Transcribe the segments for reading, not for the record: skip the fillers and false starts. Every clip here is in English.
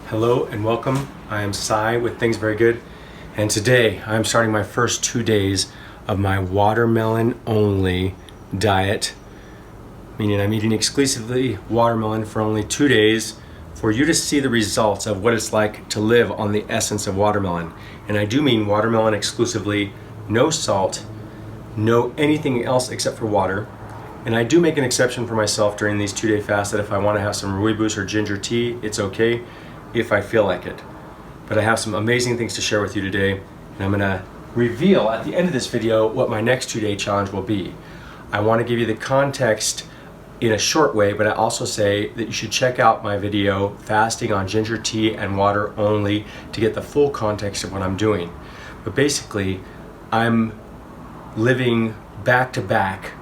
Hello and welcome. I am Sai with Things Very Good, and today I'm starting my first 2 days of my watermelon only diet, meaning I'm eating exclusively watermelon for only 2 days for you to see the results of what it's like to live on the essence of watermelon. And I do mean watermelon exclusively, no salt, no anything else except for water. And I do make an exception for myself during these 2-day fasts that if I want to have some rooibos or ginger tea, it's okay if I feel like it. But I have some amazing things to share with you today, and I'm gonna reveal at the end of this video what my next 2-day challenge will be. I want to give you the context in a short way, but I also say that you should check out my video, Fasting on Ginger Tea and Water Only, to get the full context of what I'm doing. But basically, I'm living back to back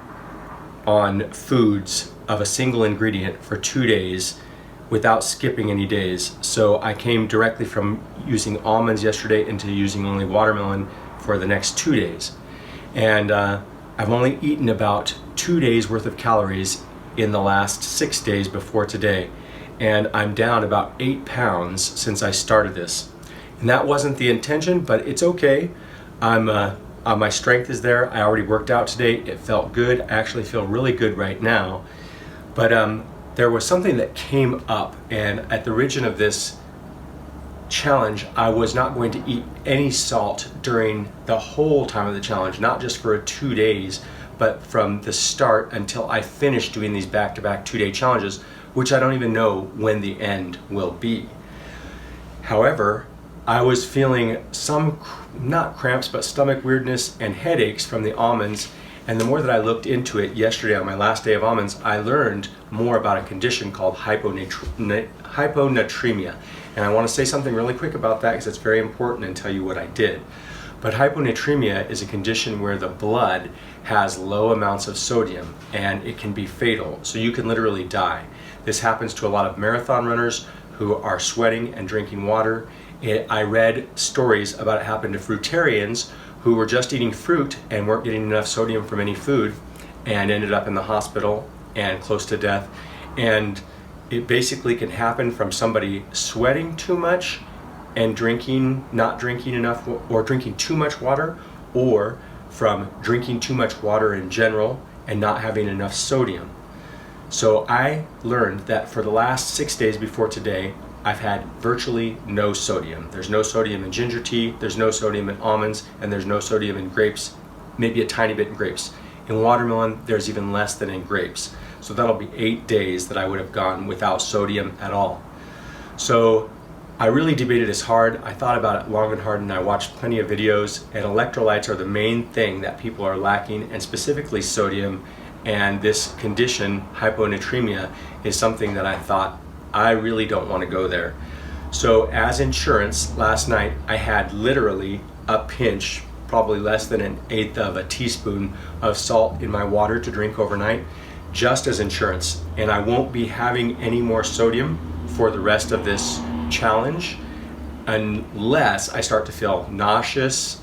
on foods of a single ingredient for 2 days without skipping any days. So I came directly from using almonds yesterday into using only watermelon for the next 2 days. And I've only eaten about 2 days worth of calories in the last 6 days before today. And I'm down about 8 pounds since I started this. And that wasn't the intention, but it's okay. My strength is there. I already worked out today. It felt good. I actually feel really good right now. But there was something that came up, and at the origin of this challenge, I was not going to eat any salt during the whole time of the challenge, not just for 2 days, but from the start until I finish doing these back-to-back 2-day challenges, which I don't even know when the end will be. However, I was feeling some, not cramps, but stomach weirdness and headaches from the almonds. And the more that I looked into it yesterday on my last day of almonds, I learned more about a condition called hyponatremia. And I want to say something really quick about that because it's very important and tell you what I did. But hyponatremia is a condition where the blood has low amounts of sodium and it can be fatal. So you can literally die. This happens to a lot of marathon runners who are sweating and drinking water. I read stories about it happened to fruitarians who were just eating fruit and weren't getting enough sodium from any food and ended up in the hospital and close to death. And it basically can happen from somebody sweating too much and not drinking enough, or drinking too much water, or from drinking too much water in general and not having enough sodium. So I learned that for the last 6 days before today, I've had virtually no sodium. There's no sodium in ginger tea, there's no sodium in almonds, and there's no sodium in grapes, maybe a tiny bit in grapes. In watermelon, there's even less than in grapes. So that'll be 8 days that I would have gone without sodium at all. So I really debated this hard. I thought about it long and hard, and I watched plenty of videos, and electrolytes are the main thing that people are lacking, and specifically sodium. And this condition, hyponatremia, is something that I thought, I really don't want to go there. So as insurance, last night I had literally a pinch, probably less than 1/8 of a teaspoon of salt in my water to drink overnight, just as insurance. And I won't be having any more sodium for the rest of this challenge unless I start to feel nauseous,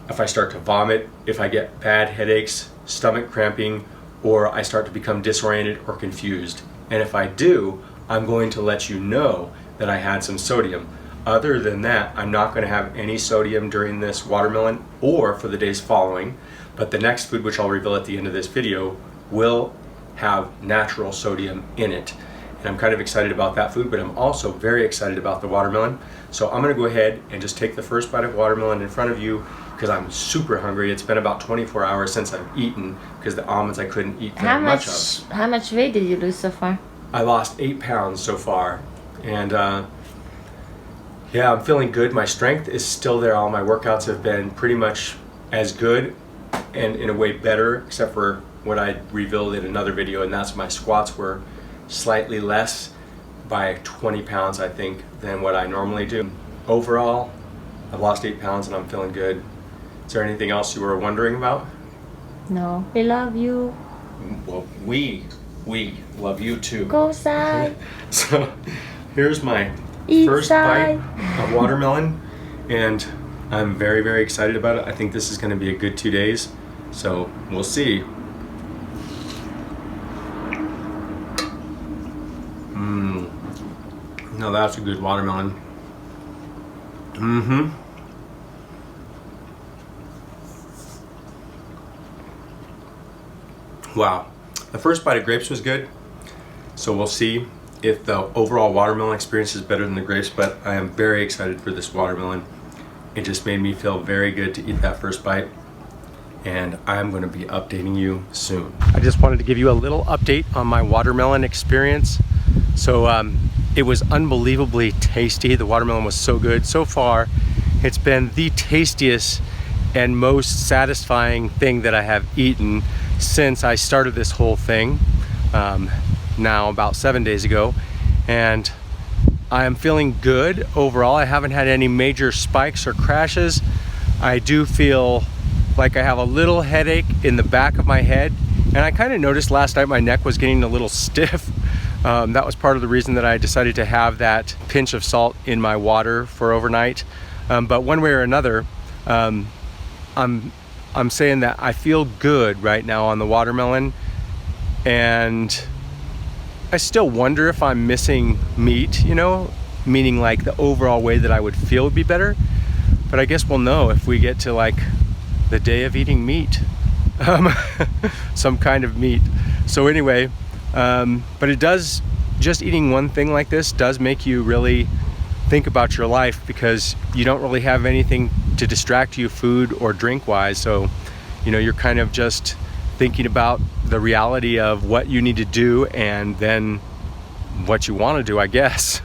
if I start to vomit, if I get bad headaches, stomach cramping, or I start to become disoriented or confused. And if I do, I'm going to let you know that I had some sodium. Other than that, I'm not going to have any sodium during this watermelon or for the days following. But the next food, which I'll reveal at the end of this video, will have natural sodium in it. And I'm kind of excited about that food, but I'm also very excited about the watermelon. So I'm going to go ahead and just take the first bite of watermelon in front of you because I'm super hungry. It's been about 24 hours since I've eaten because the almonds I couldn't eat very much of. How much weight did you lose so far? I lost 8 pounds so far, and yeah, I'm feeling good. My strength is still there. All my workouts have been pretty much as good and in a way better, except for what I revealed in another video, and that's my squats were slightly less by 20 pounds, I think, than what I normally do. Overall, I've lost 8 pounds and I'm feeling good. Is there anything else you were wondering about? No. We love you. Well, we love you too. Go Sai. So here's my first Sai. bite of watermelon, and I'm very, very excited about it. I think this is going to be a good 2 days, so we'll see. No, Now that's a good watermelon. Mm-hmm. Wow. The first bite of grapes was good, so we'll see if the overall watermelon experience is better than the grapes, but I am very excited for this watermelon. It just made me feel very good to eat that first bite, and I'm going to be updating you soon. I just wanted to give you a little update on my watermelon experience. So it was unbelievably tasty. The watermelon was so good. So far, it's been the tastiest and most satisfying thing that I have eaten since I started this whole thing now about 7 days ago, and I am feeling good overall. I haven't had any major spikes or crashes. I do feel like I have a little headache in the back of my head, and I kind of noticed last night my neck was getting a little stiff. That was part of the reason that I decided to have that pinch of salt in my water for overnight. But one way or another, I'm saying that I feel good right now on the watermelon, and I still wonder if I'm missing meat, you know, meaning like the overall way that I would feel would be better. But I guess we'll know if we get to like the day of eating meat, some kind of meat. So anyway, but it does, just eating one thing like this does make you really think about your life, because you don't really have anything to distract you food or drink wise. So, you know, you're kind of just thinking about the reality of what you need to do, and then what you want to do, I guess,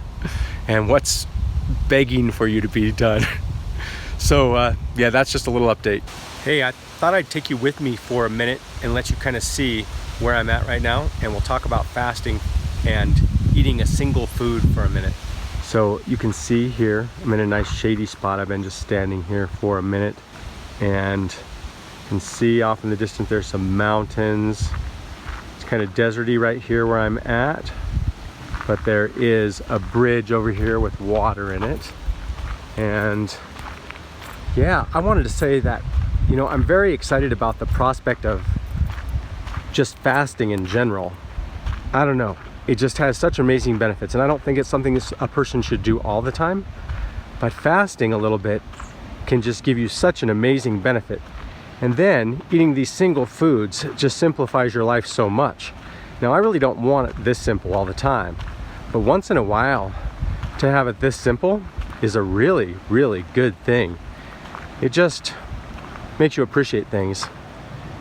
and what's begging for you to be done. So yeah, that's just a little update. Hey, I thought I'd take you with me for a minute and let you kind of see where I'm at right now, and we'll talk about fasting and eating a single food for a minute. So you can see here, I'm in a nice shady spot. I've been just standing here for a minute, and you can see off in the distance there's some mountains. It's kind of deserty right here where I'm at, but there is a bridge over here with water in it. And yeah, I wanted to say that, you know, I'm very excited about the prospect of just fasting in general. I don't know, it just has such amazing benefits, and I don't think it's something a person should do all the time, but fasting a little bit can just give you such an amazing benefit. And then eating these single foods just simplifies your life so much. Now, I really don't want it this simple all the time, but once in a while to have it this simple is a really, really good thing. It just makes you appreciate things.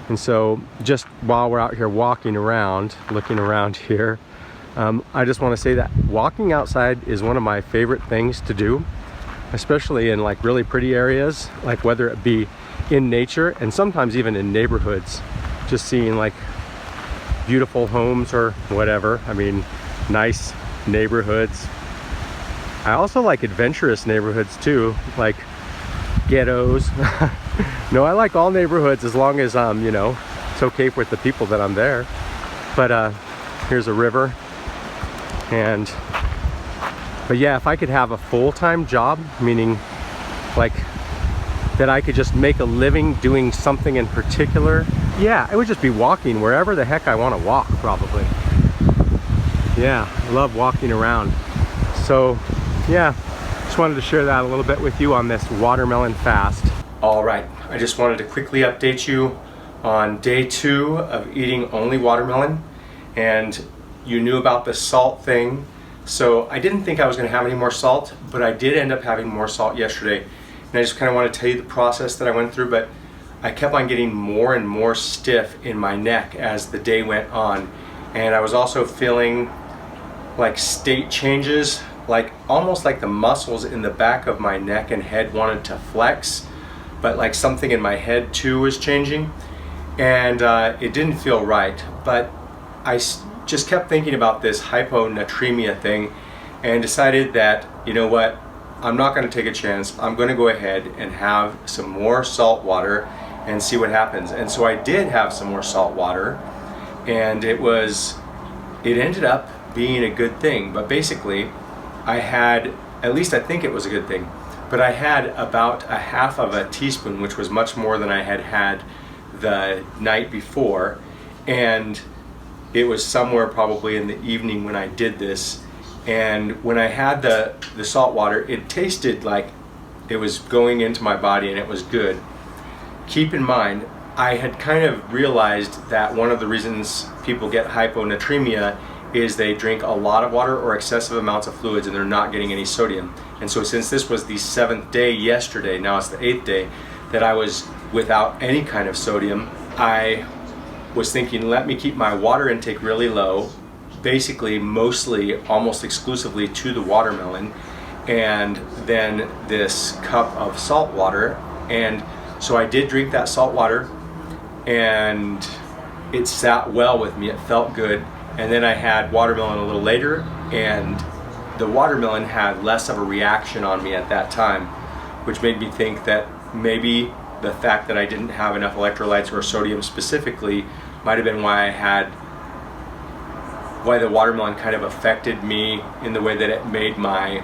And so just while we're out here walking around, looking around here, I just want to say that walking outside is one of my favorite things to do, especially in like really pretty areas, like whether it be in nature and sometimes even in neighborhoods, just seeing like beautiful homes or whatever. I mean, nice neighborhoods. I also like adventurous neighborhoods too, like ghettos. No, I like all neighborhoods as long as you know, it's okay with the people that I'm there. But here's a river, but yeah, if I could have a full-time job, meaning like that I could just make a living doing something in particular, yeah, it would just be walking wherever the heck I want to walk, probably. Yeah, I love walking around. So yeah, just wanted to share that a little bit with you on this watermelon fast. All right, I just wanted to quickly update you on day 2 of eating only watermelon. And you knew about the salt thing, so I didn't think I was going to have any more salt, but I did end up having more salt yesterday. And I just kind of want to tell you the process that I went through, but I kept on getting more and more stiff in my neck as the day went on. And I was also feeling like state changes, like almost like the muscles in the back of my neck and head wanted to flex, but like something in my head too was changing, and it didn't feel right. But I just kept thinking about this hyponatremia thing and decided that, you know what, I'm not going to take a chance. I'm going to go ahead and have some more salt water and see what happens. And so I did have some more salt water, and it ended up being a good thing. But basically I had, at least I think it was a good thing, but I had about a half of a teaspoon, which was much more than I had had the night before. And it was somewhere probably in the evening when I did this, And when I had the salt water, it tasted like it was going into my body and it was good. Keep in mind, I had kind of realized that one of the reasons people get hyponatremia is they drink a lot of water or excessive amounts of fluids and they're not getting any sodium. And so since this was the 7th day yesterday, now it's the 8th day, that I was without any kind of sodium, I was thinking, let me keep my water intake really low, basically mostly almost exclusively to the watermelon, and then this cup of salt water. And so I did drink that salt water and it sat well with me, it felt good. And then I had watermelon a little later, and the watermelon had less of a reaction on me at that time, which made me think that maybe the fact that I didn't have enough electrolytes or sodium specifically might have been why the watermelon kind of affected me in the way that it made made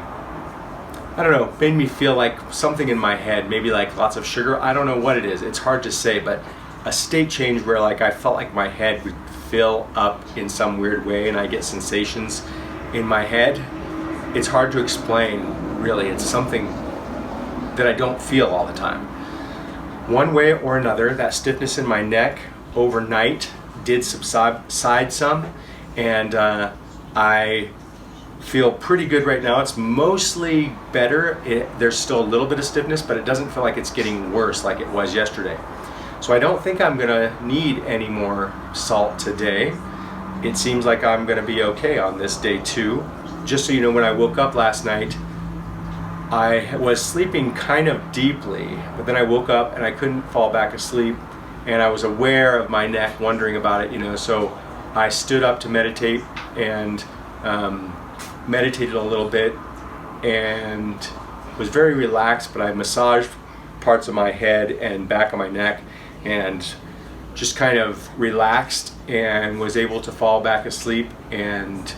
me feel like something in my head, maybe like lots of sugar. I don't know what it is. It's hard to say, but a state change where like I felt like my head would fill up in some weird way and I get sensations in my head. It's hard to explain, really. It's something that I don't feel all the time. One way or another, that stiffness in my neck overnight did subside some, and I feel pretty good right now. It's mostly better. There's still a little bit of stiffness, but it doesn't feel like it's getting worse like it was yesterday. So I don't think I'm gonna need any more salt today. It seems like I'm gonna be okay on this day 2. Just so you know, when I woke up last night, I was sleeping kind of deeply, but then I woke up and I couldn't fall back asleep, and I was aware of my neck, wondering about it, so I stood up to meditate and meditated a little bit and was very relaxed, but I massaged parts of my head and back of my neck and just kind of relaxed and was able to fall back asleep and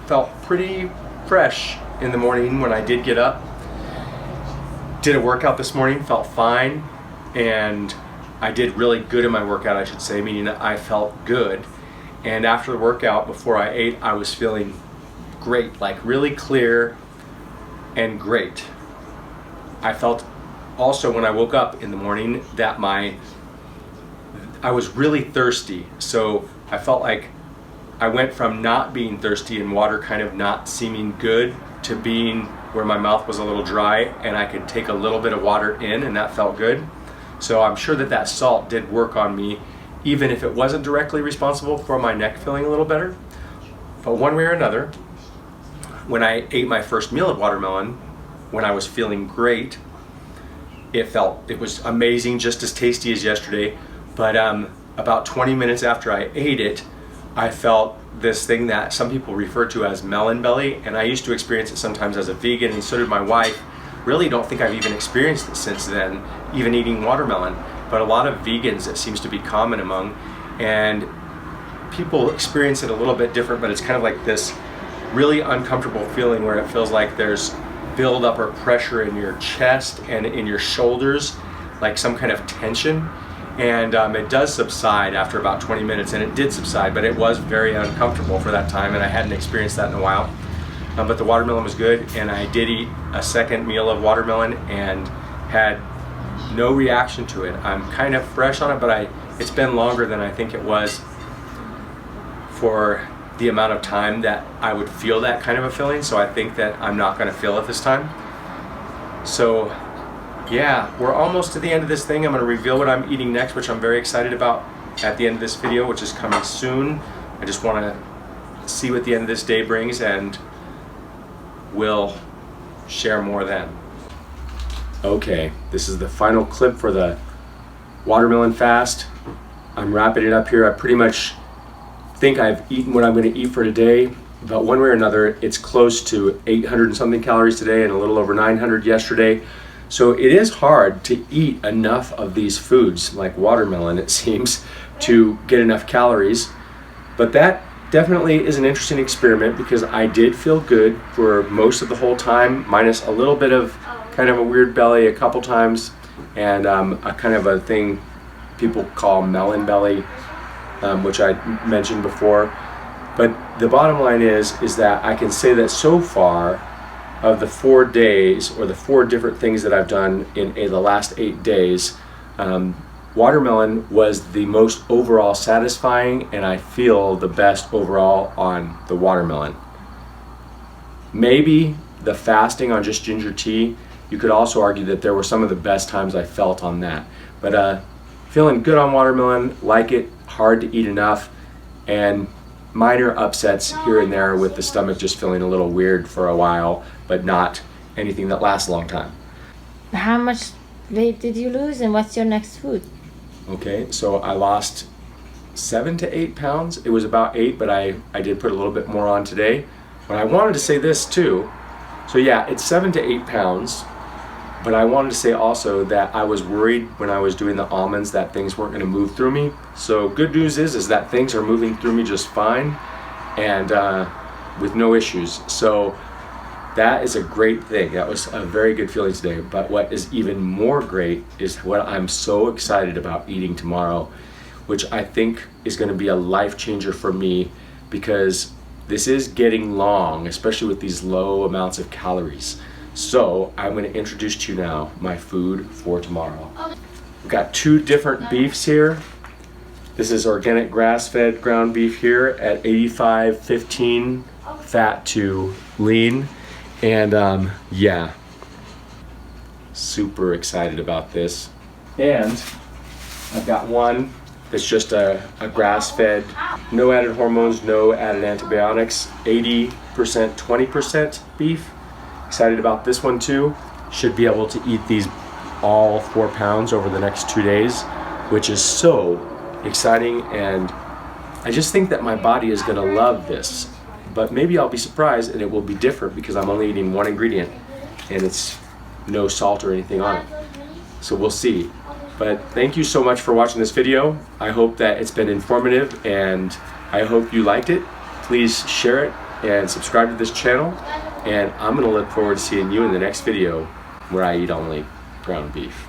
felt pretty fresh in the morning when I did get up. Did a workout this morning, felt fine, and I did really good in my workout, I should say, meaning that I felt good. And after the workout, before I ate, I was feeling great, like really clear and great. I felt also when I woke up in the morning that I was really thirsty. So I felt like I went from not being thirsty and water kind of not seeming good to being where my mouth was a little dry and I could take a little bit of water in, and that felt good. So I'm sure that salt did work on me, even if it wasn't directly responsible for my neck feeling a little better. But one way or another, when I ate my first meal of watermelon, when I was feeling great, it was amazing, just as tasty as yesterday. But about 20 minutes after I ate it, I felt this thing that some people refer to as melon belly, and I used to experience it sometimes as a vegan, and so did my wife. Really don't think I've even experienced it since then, even eating watermelon. But a lot of vegans, it seems to be common among, and people experience it a little bit different, but it's kind of like this really uncomfortable feeling where it feels like there's buildup or pressure in your chest and in your shoulders, like some kind of tension. And it does subside after about 20 minutes, and it did subside, but it was very uncomfortable for that time, and I hadn't experienced that in a while. But the watermelon was good, and I did eat a second meal of watermelon and had no reaction to it. I'm kind of fresh on it, but it's been longer than I think it was for the amount of time that I would feel that kind of a feeling, so I think that I'm not going to feel it this time. So yeah, we're almost to the end of this thing. I'm going to reveal what I'm eating next, which I'm very excited about at the end of this video, which is coming soon. I just want to see what the end of this day brings, and we'll share more then. Okay, this is the final clip for the watermelon fast. I'm wrapping it up here. I pretty much think I've eaten what I'm going to eat for today, but one way or another, it's close to 800 and something calories today and a little over 900 yesterday. So it is hard to eat enough of these foods, like watermelon, it seems, to get enough calories. But that definitely is an interesting experiment, because I did feel good for most of the whole time, minus a little bit of kind of a weird belly a couple times, and a kind of a thing people call melon belly, which I mentioned before. But the bottom line is that I can say that so far, of the 4 days or the 4 different things that I've done in the last 8 days, watermelon was the most overall satisfying, and I feel the best overall on the watermelon. Maybe the fasting on just ginger tea, you could also argue that there were some of the best times I felt on that. But feeling good on watermelon, like it, hard to eat enough, and minor upsets here and there with the stomach just feeling a little weird for a while, but not anything that lasts a long time. How much weight did you lose, and what's your next food? Okay, so I lost 7 to 8 pounds. It was about 8, but I did put a little bit more on today. But I wanted to say this too. So yeah, it's 7 to 8 pounds. But I wanted to say also that I was worried when I was doing the almonds that things weren't going to move through me. So good news is that things are moving through me just fine, and with no issues. So that is a great thing. That was a very good feeling today. But what is even more great is what I'm so excited about eating tomorrow, which I think is going to be a life changer for me, because this is getting long, especially with these low amounts of calories. So I'm going to introduce to you now my food for tomorrow. We've got 2 different beefs here. This is organic grass-fed ground beef here at 85-15 fat to lean. And yeah, super excited about this. And I've got one that's just a grass-fed, no added hormones, no added antibiotics, 80%, 20% beef. Excited about this one too. Should be able to eat these all 4 pounds over the next 2 days, which is so exciting. And I just think that my body is gonna love this. But maybe I'll be surprised and it will be different because I'm only eating 1 ingredient and it's no salt or anything on it. So we'll see. But thank you so much for watching this video. I hope that it's been informative, and I hope you liked it. Please share it and subscribe to this channel. And I'm gonna look forward to seeing you in the next video where I eat only ground beef.